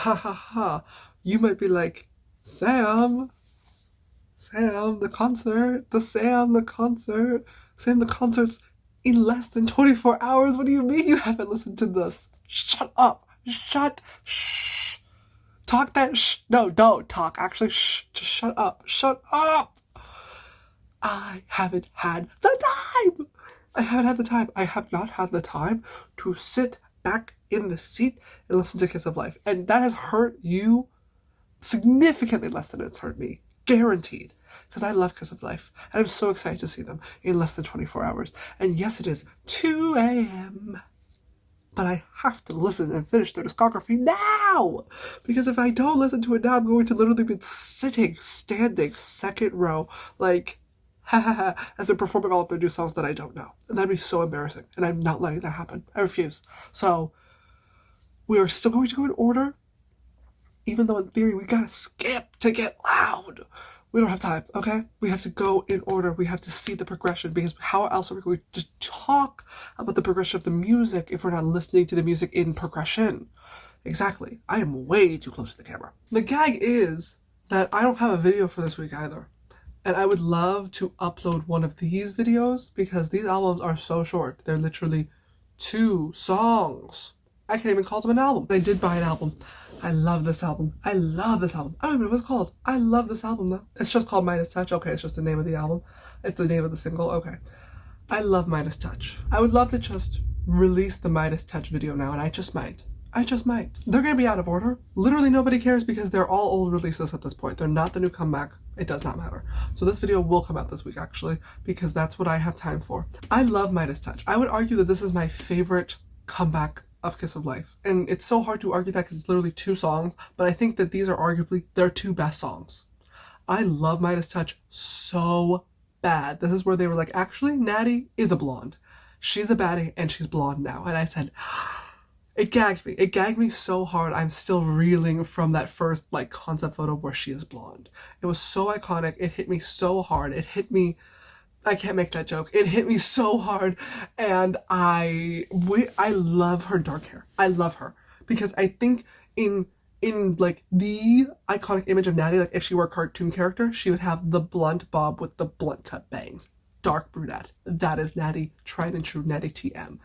Ha ha ha. You might be like, Sam, Sam, the concert, the concert. Sam, the concert's in less than 24 hours. What do you mean you haven't listened to this? Shut up. Shh. Talk that No, don't talk. Actually, shh. Just shut up. Shut up. I haven't had the time. I haven't had the time. I have not had the time to sit back in the seat and listen to Kiss of Life. And that has hurt you significantly less than it's hurt me. Guaranteed. Because I love Kiss of Life. And I'm so excited to see them in less than 24 hours. And yes, it is 2 a.m. But I have to listen and finish their discography now! Because if I don't listen to it now, I'm going to literally be sitting, standing, second row, like, ha ha ha, as they're performing all of their new songs that I don't know. And that'd be so embarrassing. And I'm not letting that happen. I refuse. So, we are still going to go in order, even though in theory we gotta skip to get loud. We don't have time, okay? We have to go in order. We have to see the progression, because how else are we going to just talk about the progression of the music if we're not listening to the music in progression? Exactly. I am way too close to the camera. The gag is that I don't have a video for this week either. And I would love to upload one of these videos because these albums are so short. They're literally 2 songs. I can't even call them an album. I did buy an album. I love this album. I love this album. I don't even know what it's called. I love this album though. It's just called Midas Touch. Okay, it's just the name of the album. It's the name of the single. Okay. I love Midas Touch. I would love to just release the Midas Touch video now, and I just might. They're gonna be out of order. Literally nobody cares because they're all old releases at this point. They're not the new comeback. It does not matter. So this video will come out this week actually, because that's what I have time for. I love Midas Touch. I would argue that this is my favorite comeback of Kiss of Life. And it's so hard to argue that because it's literally 2 songs, but I think that these are arguably their 2 best songs. I love Midas Touch so bad. This is where they were like, actually, Natty is a blonde. She's a baddie and she's blonde now. And I said, it gagged me. It gagged me so hard. I'm still reeling from that first like concept photo where she is blonde. It was so iconic. It hit me so hard. It hit me, I can't make that joke. It hit me so hard, and I love her dark hair. I love her because I think in like the iconic image of Natty, like if she were a cartoon character, she would have the blunt bob with the blunt cut bangs, dark brunette. That is Natty, tried and true Natty TM.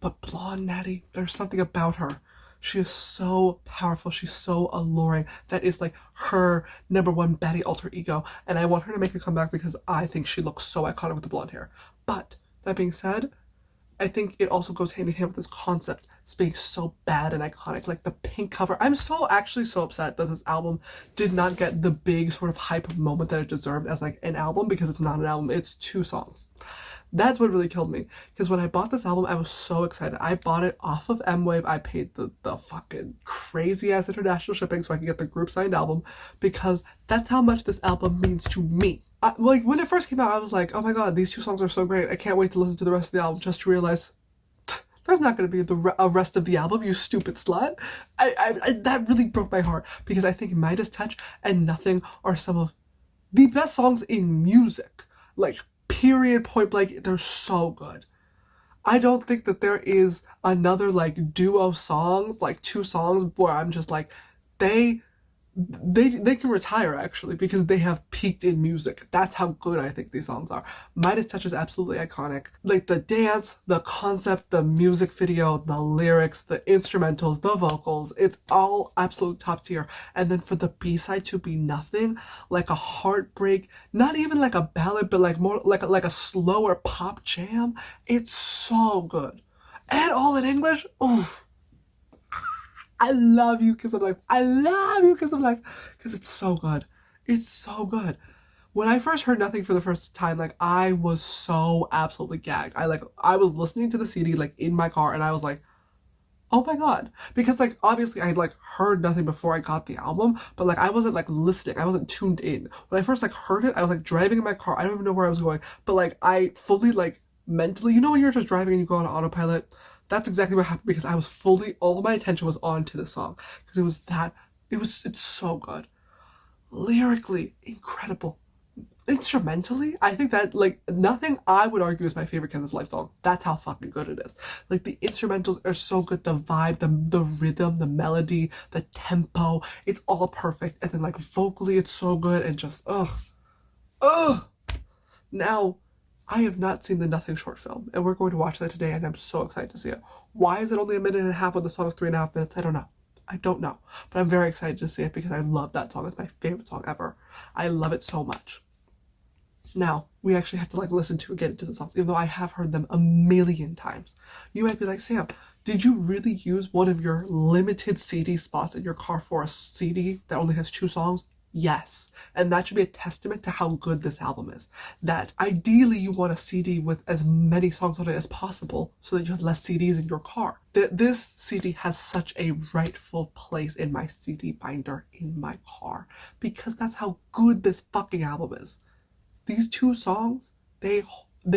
But blonde Natty, there's something about her. She is so powerful. She's so alluring. That is like her #1 baddie alter ego. And I want her to make a comeback because I think she looks so iconic with the blonde hair. But that being said, I think it also goes hand in hand with this concept. It's being so bad and iconic. Like the pink cover. I'm actually so upset that this album did not get the big sort of hype moment that it deserved as like an album, because it's not an album. It's 2 songs. That's what really killed me. Because when I bought this album, I was so excited. I bought it off of M-Wave. I paid the fucking crazy ass international shipping so I could get the group signed album, because that's how much this album means to me. Like when it first came out, I was like, oh my god, these 2 songs are so great. I can't wait to listen to the rest of the album, just to realize there's not going to be a rest of the album, you stupid slut. That really broke my heart, because I think Midas Touch and Nothing are some of the best songs in music. Like, period, point blank, they're so good. I don't think that there is another like duo songs, like 2 songs where I'm just like, they can retire actually, because they have peaked in music. That's how good I think these songs are. Midas Touch is absolutely iconic. Like the dance, the concept, the music video, the lyrics, the instrumentals, the vocals, it's all absolute top tier. And then for the B-side to be Nothing, like a heartbreak, not even like a ballad, but like more like a slower pop jam. It's so good. And all in English. Oof. I love you, Kiss of Life. I love you, Kiss of Life. Because it's so good. It's so good. When I first heard Nothing for the first time, like, I was so absolutely gagged. I was listening to the CD, like, in my car, and I was like, oh my god. Because, like, obviously I had, like, heard Nothing before I got the album, but, like, I wasn't, like, listening. I wasn't tuned in. When I first, like, heard it, I was, like, driving in my car. I don't even know where I was going. But, like, I fully, like, mentally, you know when you're just driving and you go on autopilot? That's exactly what happened, because I was fully, all of my attention was on to the song. Because it's so good. Lyrically, incredible. instrumentally, I think that, like, nothing I would argue is my favorite Kiss of Life song. That's how fucking good it is. Like, the instrumentals are so good, the vibe, the rhythm, the melody, the tempo, it's all perfect. And then, like, vocally, it's so good, and just, ugh. Now, I have not seen the Nothing short film, and we're going to watch that today, and I'm so excited to see it. Why is it only a minute and a half when the song is 3.5 minutes? I don't know. I don't know. But I'm very excited to see it because I love that song. It's my favorite song ever. I love it so much. Now, we actually have to, like, listen to and get into the songs, even though I have heard them a million times. You might be like, Sam, did you really use one of your limited CD spots in your car for a CD that only has 2 songs? Yes. And that should be a testament to how good this album is. That ideally you want a CD with as many songs on it as possible so that you have less CDs in your car. This CD has such a rightful place in my CD binder in my car because that's how good this fucking album is. These 2 songs, they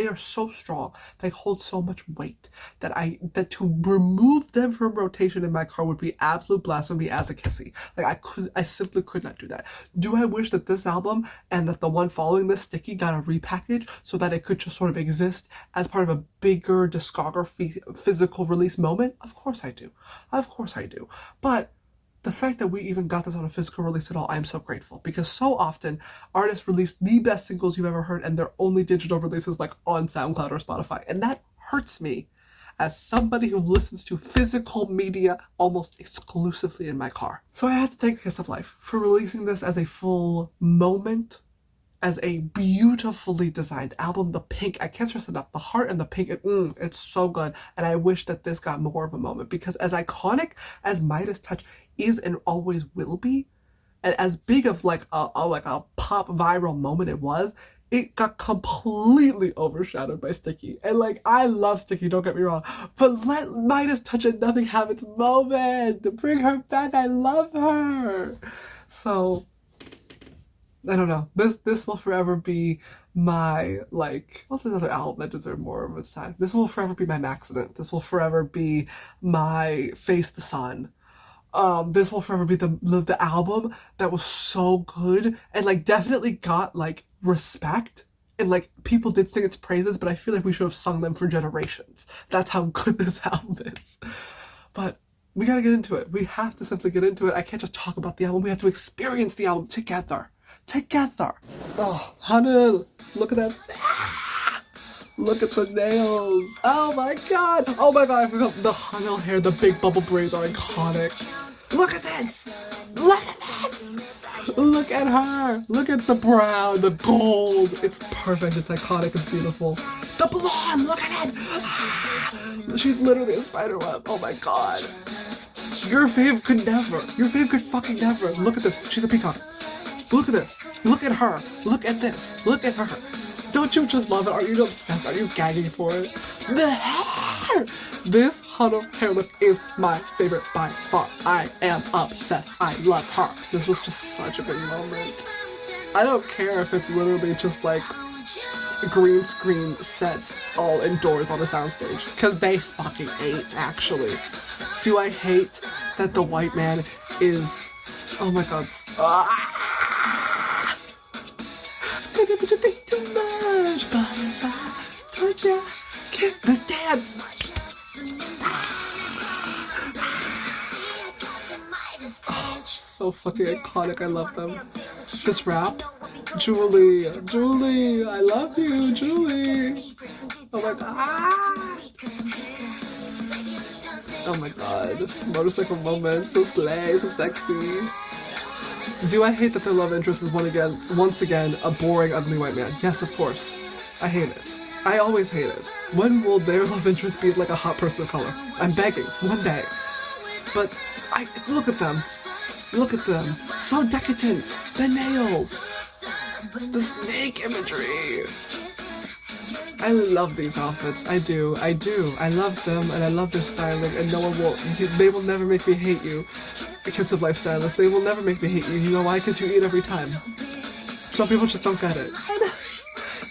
are so strong. They hold so much weight that to remove them from rotation in my car would be absolute blasphemy as a kissy. Like, I simply could not do that. Do I wish that this album and that the one following this, Sticky, got a repackage so that it could just sort of exist as part of a bigger discography physical release moment? Of course I do. Of course I do. But the fact that we even got this on a physical release at all, I am so grateful. Because so often, artists release the best singles you've ever heard and they're only digital releases, like on SoundCloud or Spotify. And that hurts me as somebody who listens to physical media almost exclusively in my car. So I have to thank Kiss of Life for releasing this as a full moment, as a beautifully designed album. The pink, I can't stress enough, the heart and the pink, it's so good. And I wish that this got more of a moment because as iconic as Midas Touch is and always will be, and as big of like a pop viral moment it got completely overshadowed by Sticky. And like, I love Sticky, don't get me wrong, but let Midas Touch and Nothing have its moment. Bring her back, I love her. So I don't know. This will forever be my, like, what's another album that deserved more of its time? This will forever be my Accident. This will forever be my Face the Sun. This will forever be the album that was so good and like definitely got like respect and like people did sing its praises, but I feel like we should have sung them for generations. That's how good this album is. But we gotta get into it. We have to simply get into it. I can't just talk about the album. We have to experience the album together. Oh, honey, look at that. Look at the nails. Oh my god. I forgot the Hanel hair. The big bubble braids are iconic. Look at this. Look at her. Look at the brown, the gold. It's perfect. It's iconic. It's beautiful. The blonde. Look at it. She's literally a spider web. Oh my god. Your fave could never. Your fave could fucking never. Look at this. She's a peacock. Look at this. Look at her. Look at this. Look at her. Don't you just love it? Are you obsessed? Are you gagging for it? The hair! This Huddle hair look is my favorite by far. I am obsessed. I love her. This was just such a big moment. I don't care if it's literally just like green screen sets all indoors on a soundstage. Because they fucking ate, actually. Do I hate that the white man is... Oh my god. I never just think too much, but if I touch ya, kiss this dance. Oh, so fucking iconic. I love them. This rap, Julie, I love you, Julie. Oh my god. Oh my god. Motorcycle moments, so slay, so sexy. Do I hate that their love interest is once again a boring, ugly white man? Yes, of course. I hate it. I always hate it. When will their love interest be like a hot person of color? I'm begging. One day. But look at them. Look at them. So decadent. The nails. The snake imagery. I love these outfits. I do. I love them and I love their styling and no one will. They will never make me hate you. Kiss of Life stylist. They will never make me hate you. You know why? Because you eat every time. Some people just don't get it.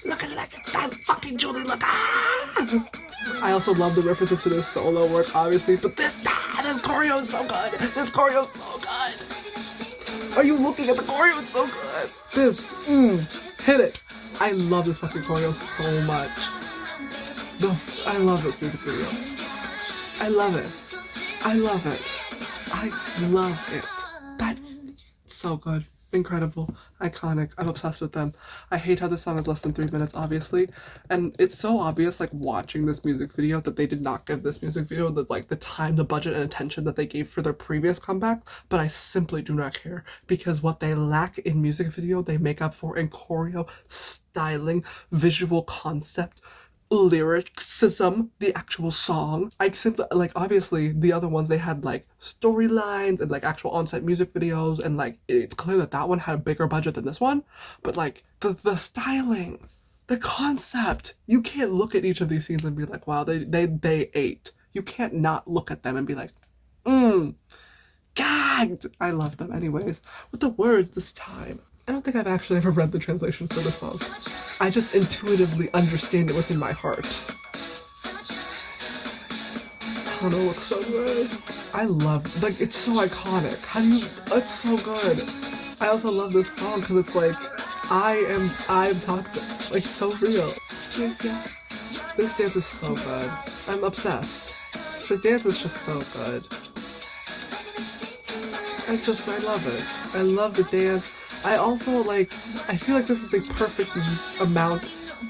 Look at that fucking Julie. Look. I also love the references to their solo work, obviously, but this choreo is so good. This choreo is so good. Are you looking at the choreo? It's so good. This, hit it. I love this fucking choreo so much. I love this music video. I love it. I love it. I love it. That's so good. Incredible. Iconic. I'm obsessed with them. I hate how this song is less than 3 minutes, obviously. And it's so obvious, like, watching this music video that they did not give this music video the time, the budget, and attention that they gave for their previous comeback. But I simply do not care, because what they lack in music video, they make up for in choreo, styling, visual concept, lyricism, the actual song. I simply, like, obviously the other ones, they had like storylines and like actual on-set music videos, and like it's clear that that one had a bigger budget than this one, but like the styling, the concept, you can't look at each of these scenes and be like, wow, they ate. You can't not look at them and be like, gagged. I love them. Anyways, with the words this time, I don't think I've actually ever read the translation for this song. I just intuitively understand it within my heart. I don't know, it looks so good. I love, like, it's so iconic. It's so good. I also love this song because it's like, I'm toxic. Like, so real. This dance is so good. I'm obsessed. The dance is just so good. I love it. I love the dance. I also, like, I feel like this is a perfect amount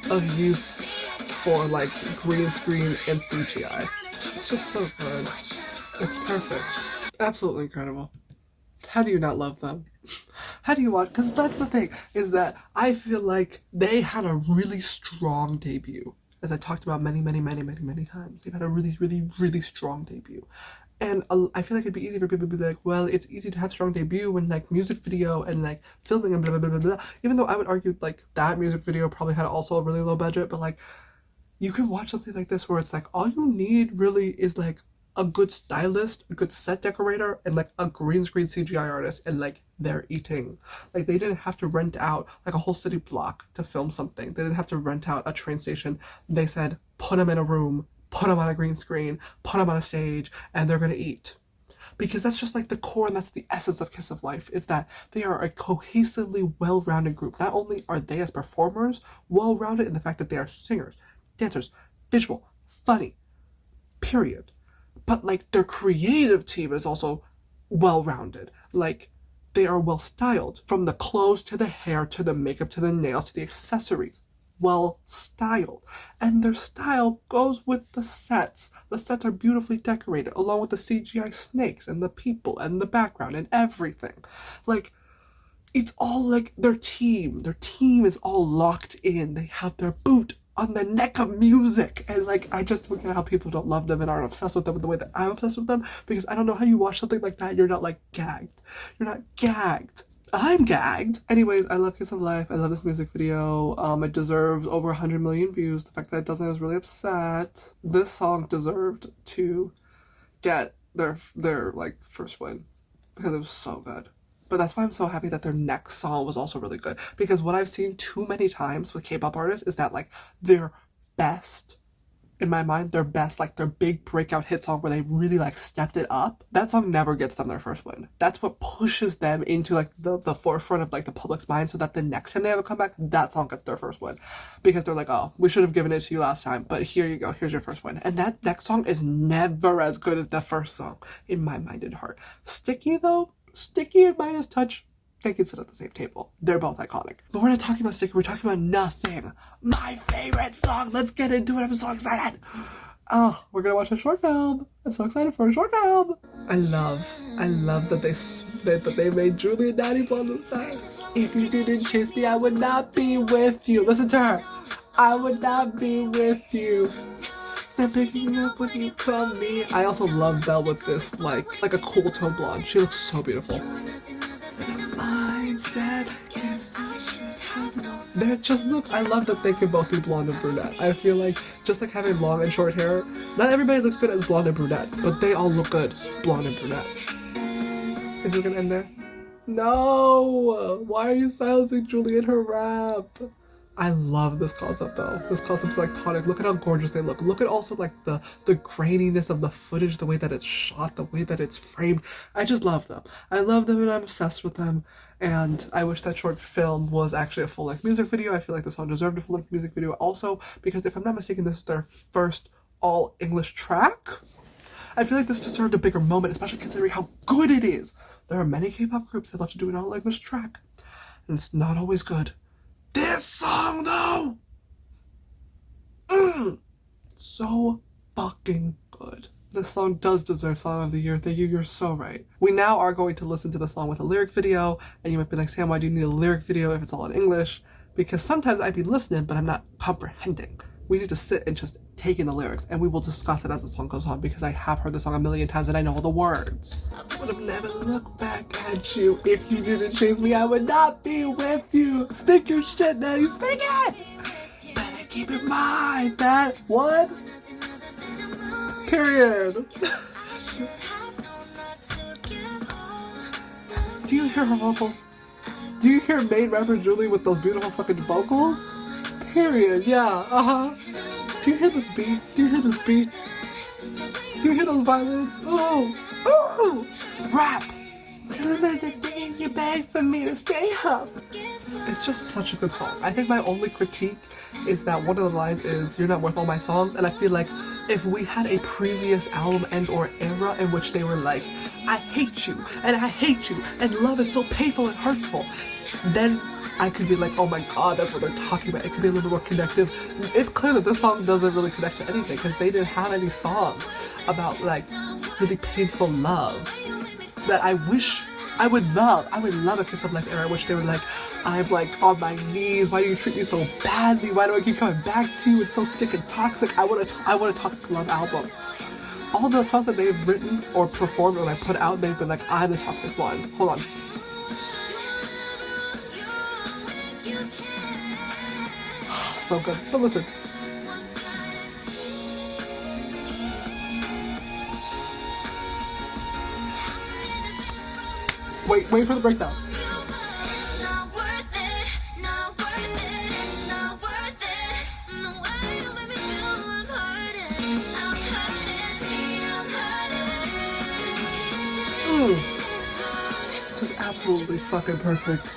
of use for, like, green screen and CGI. It's just so good. It's perfect. Absolutely incredible. How do you not love them? How do you watch? Because that's the thing, is that I feel like they had a really strong debut. As I talked about many times. They've had a really strong debut. And I feel like it'd be easy for people to be like, well, it's easy to have strong debut when, like, music video and, like, filming and blah, blah, blah, blah, blah. Even though I would argue, like, that music video probably had also a really low budget, but, like, you can watch something like this where it's, like, all you need really is, like, a good stylist, a good set decorator, and, like, a green screen CGI artist, and, like, they're eating. Like, they didn't have to rent out, like, a whole city block to film something. They didn't have to rent out a train station. They said, put them in a room, put them on a green screen, put them on a stage, and they're gonna eat. Because that's just like the core, and that's the essence of Kiss of Life, is that they are a cohesively well-rounded group. Not only are they as performers well-rounded in the fact that they are singers, dancers, visual, funny, period. But, like, their creative team is also well-rounded. Like, they are well-styled. From the clothes to the hair to the makeup to the nails to the accessories. Well-styled. And their style goes with the sets. The sets are beautifully decorated, along with the CGI snakes and the people and the background and everything. Like, it's all like their team. Their team is all locked in. They have their boot on the neck of music. And, like, I just look at how people don't love them and aren't obsessed with them in the way that I'm obsessed with them, because I don't know how you watch something like that and you're not, like, gagged. You're not gagged. I'm gagged. Anyways, I love Kiss of Life. I love this music video. It deserves over 100 million views. The fact that it doesn't is really upset. This song deserved to get their like, first win, because it was so good. But that's why I'm so happy that their next song was also really good. Because what I've seen too many times with K-pop artists is that, like, their best, in my mind, their best, like, their big breakout hit song where they really, like, stepped it up, that song never gets them their first win. That's what pushes them into, like, the forefront of, like, the public's mind, so that the next time they have a comeback, that song gets their first win. Because they're like, oh, we should have given it to you last time, but here you go, here's your first win. And that next song is never as good as the first song, in my mind and heart. Sticky, though? Sticky and Midas Touch, they can sit at the same table. They're both iconic. But we're not talking about Sticky, we're talking about Nothing. My favorite song! Let's get into it, I'm so excited! Oh, we're gonna watch a short film. I'm so excited for a short film! I love that they made Julie and Natty blonde this time. If you didn't chase me, I would not be with you. Listen to her. I would not be with you. They're picking me up when you call me. I also love Belle with this, like a cool tone blonde. She looks so beautiful. Mindset. They're just, look, I love that they can both be blonde and brunette. I feel like, just like having long and short hair, not everybody looks good as blonde and brunette, but they all look good blonde and brunette. Is it gonna end there? No! Why are you silencing Julie in her rap? I love this concept, though. This concept's iconic. Look at how gorgeous they look. Look at also, like, the graininess of the footage, the way that it's shot, the way that it's framed. I just love them. I love them and I'm obsessed with them. And I wish that short film was actually a full-length music video. I feel like the song deserved a full-length music video also, because if I'm not mistaken, this is their first all-English track. I feel like this deserved a bigger moment, especially considering how good it is. There are many K-pop groups that love to do an all-English track, and it's not always good. This song, though! So fucking good. This song does deserve Song of the Year. Thank you, you're so right. We now are going to listen to the song with a lyric video, and you might be like, Sam, why do you need a lyric video if it's all in English? Because sometimes I'd be listening, but I'm not comprehending. We need to sit and just take in the lyrics, and we will discuss it as the song goes on, because I have heard the song a million times and I know all the words. I would have never looked back at you. If you didn't chase me, I would not be with you. Speak your shit now, you speak it! Better keep in mind that what? Period. Do you hear her vocals? Do you hear main rapper Julie with those beautiful fucking vocals? Period, yeah, Do you hear this beat? Do you hear this beat? Do you hear those violins? Oh! Rap! Remember the things you beg for me to stay up. It's just such a good song. I think my only critique is that one of the lines is, you're not worth all my songs, and I feel like if we had a previous album and or era in which they were like, I hate you, and I hate you, and love is so painful and hurtful, then I could be like, oh my god, that's what they're talking about. It could be a little more connective. It's clear that this song doesn't really connect to anything, because they didn't have any songs about like really painful love that I wish I would love. I would love a Kiss of Life era in which they were like, I'm like on my knees, why do you treat me so badly? Why do I keep coming back to you? It's so sick and toxic. I want a toxic love album. All the songs that they've written or performed or like put out, they've been like, I'm the toxic one. Hold on. So good. But listen. Wait for the breakdown. Just absolutely fucking perfect.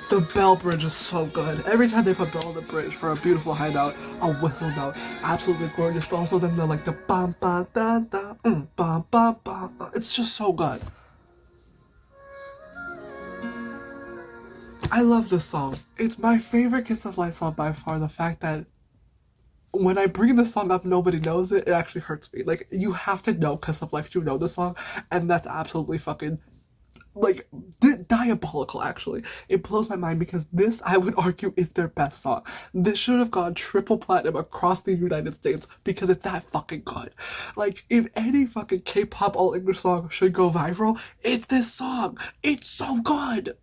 The bell bridge is so good. Every time they put bell on the bridge for a beautiful high note, a whistle note, absolutely gorgeous. But also then they're like the bam bam da da bam bam bam. It's just so good. I love this song. It's my favorite Kiss of Life song by far. The fact that when I bring this song up, nobody knows it, it actually hurts me. Like, you have to know Kiss of Life to know this song, and that's absolutely fucking, like, diabolical, actually. It blows my mind, because this, I would argue, is their best song. This should have gone triple platinum across the United States, because it's that fucking good. Like, if any fucking K-pop all-English song should go viral, it's this song. It's so good!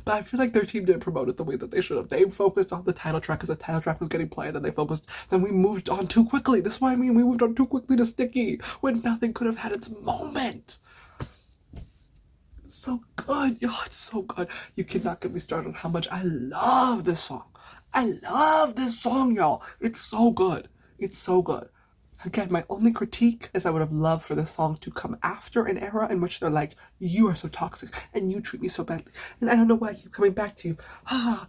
But I feel like their team didn't promote it the way that they should have. They focused on the title track because the title track was getting played, and then we moved on too quickly. This is what I mean. We moved on too quickly to Sticky when nothing could have had its moment. It's so good. Oh, it's so good. You cannot get me started on how much I love this song. I love this song, y'all. It's so good. It's so good. Again, my only critique is I would have loved for this song to come after an era in which they're like, you are so toxic and you treat me so badly and I don't know why I keep coming back to you.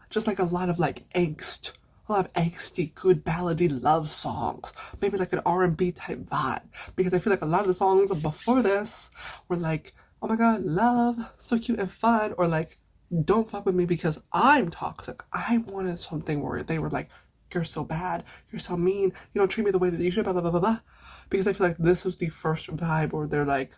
Just like a lot of like angst. A lot of angsty, good ballady love songs. Maybe like an R&B type vibe. Because I feel like a lot of the songs before this were like, oh my god, love, so cute and fun. Or like, don't fuck with me because I'm toxic. I wanted something where they were like, you're so bad, you're so mean, you don't treat me the way that you should, blah, blah, blah, blah, blah. Because I feel like this was the first vibe where they're like,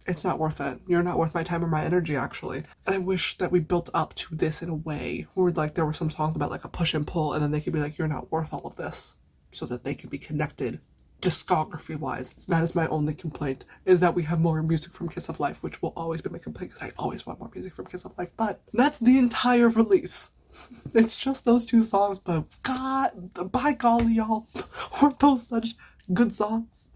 it's not worth it. You're not worth my time or my energy, actually. And I wish that we built up to this in a way where like there were some songs about like a push and pull, and then they could be like, you're not worth all of this, so that they can be connected discography-wise. That is my only complaint, is that we have more music from Kiss of Life, which will always be my complaint, because I always want more music from Kiss of Life. But that's the entire release. It's just those two songs, but god, by golly, y'all, weren't those such good songs?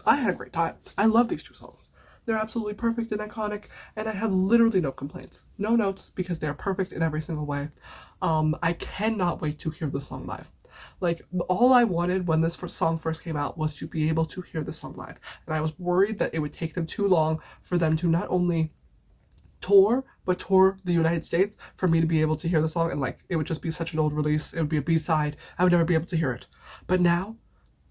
I had a great time. I love these two songs. They're absolutely perfect and iconic, and I have literally no complaints. No notes, because they're perfect in every single way. I cannot wait to hear the song live. Like, all I wanted when this song first came out was to be able to hear the song live. And I was worried that it would take them too long for them to not only tour, but tour the United States for me to be able to hear the song, and like it would just be such an old release. It would be a B-side. I would never be able to hear it. But now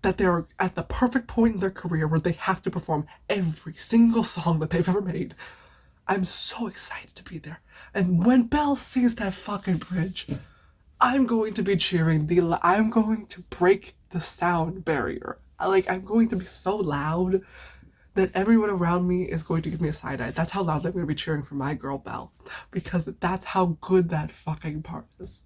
that they're at the perfect point in their career where they have to perform every single song that they've ever made, I'm so excited to be there. And when Belle sings that fucking bridge, I'm going to be cheering. I'm going to break the sound barrier. I'm going to be so loud that everyone around me is going to give me a side eye. That's how loud I'm going to be cheering for my girl Belle, because that's how good that fucking part is.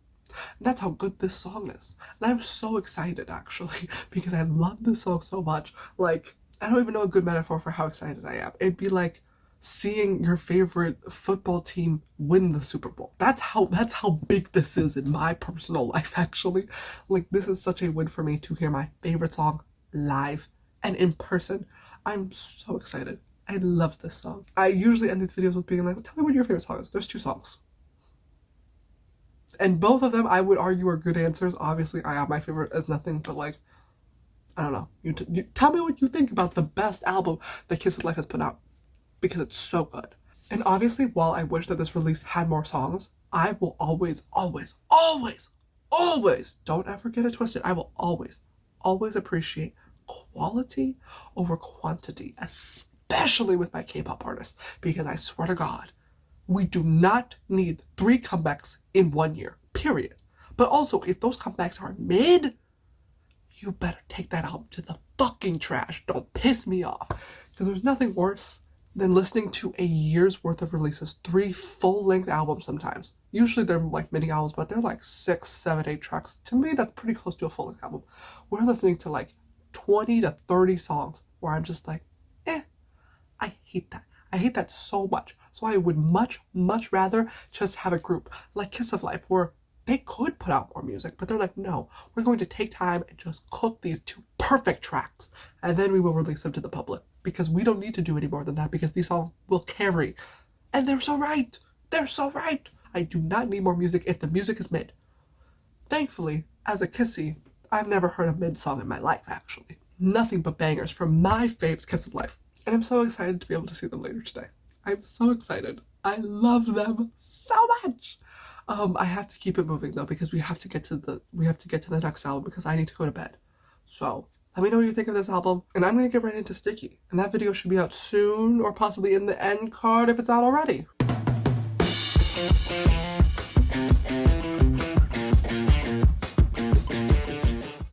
That's how good this song is. And I'm so excited, actually, because I love this song so much. Like, I don't even know a good metaphor for how excited I am. It'd be like seeing your favorite football team win the Super Bowl. That's how big this is in my personal life, actually. Like, this is such a win for me to hear my favorite song live and in person. I'm so excited. I love this song. I usually end these videos with being like, tell me what your favorite song is. There's 2 songs. And both of them, I would argue, are good answers. Obviously, I have my favorite as nothing, but like, I don't know. You tell me what you think about the best album that Kiss of Life has put out, because it's so good. And obviously, while I wish that this release had more songs, I will always, always, always, always, don't ever get it twisted, I will always, always appreciate quality over quantity, especially with my K-pop artists, because I swear to God, we do not need 3 comebacks in 1 year, period. But also, if those comebacks are mid, you better take that album to the fucking trash. Don't piss me off. Because there's nothing worse than listening to a year's worth of releases, 3 full-length albums sometimes. Usually they're like mini albums, but they're like 6, 7, 8 tracks. To me, that's pretty close to a full-length album. We're listening to like 20 to 30 songs where I'm just like, I hate that. I hate that so much. So I would much, much rather just have a group like Kiss of Life where they could put out more music, but they're like, no, we're going to take time and just cook these 2 perfect tracks, and then we will release them to the public, because we don't need to do any more than that, because these songs will carry. And they're so right. They're so right. I do not need more music if the music is mid. Thankfully, as a Kissy, I've never heard a mid song in my life, actually. Nothing but bangers from my faves Kiss of Life. And I'm so excited to be able to see them later today. I'm so excited. I love them so much. I have to keep it moving though, because we have to get to the next album, because I need to go to bed. So let me know what you think of this album, and I'm gonna get right into Sticky. And that video should be out soon, or possibly in the end card if it's out already.